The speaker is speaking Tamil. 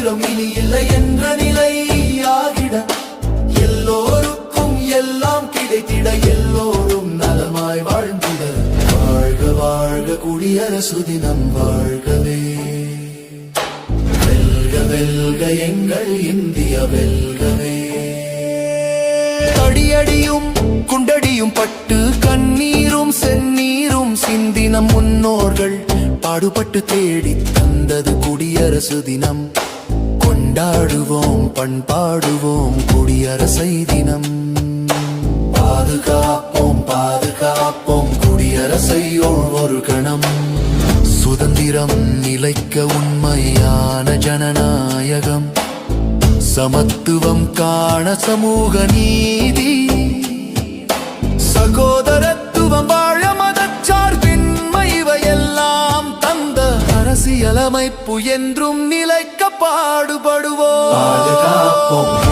சுதந்திரம் இனி இல்லை என்ற நிலையாகிட எல்லோருக்கும் எல்லாம் கிடைத்திட எல்லோரும் நலமாய் வாழ்ந்திட வாழ்க வாழ்க குடியரசு தினம் வாழ்கவே வெல்க வெல்க எங்கள் இந்திய வெல்கவே அடியடியும் குண்டடியும் பட்டு கண்ணீரும் செந்நீரும் சிந்தின முன்னோர்கள் பாடுபட்டு தேடி தந்தது குடியரசு தினம் கொண்டாடுவோம் பண்பாடுவோம் குடியரசை தினம் பாதுகாப்போம் பாதுகாப்போம் குடியரசை ஒரு கணம் சுதந்திரம் நிலைக்க உண்மையான ஜனநாயகம் சமத்துவம் காண சமூக நீதி சகோதரத்துவம் வாழ மதச்சார்பின்மை இவையெல்லாம் தந்த அரசியலமைப்பு என்றும் நிலைக்க பாடுபடுவோம் பாதுகாப்போம்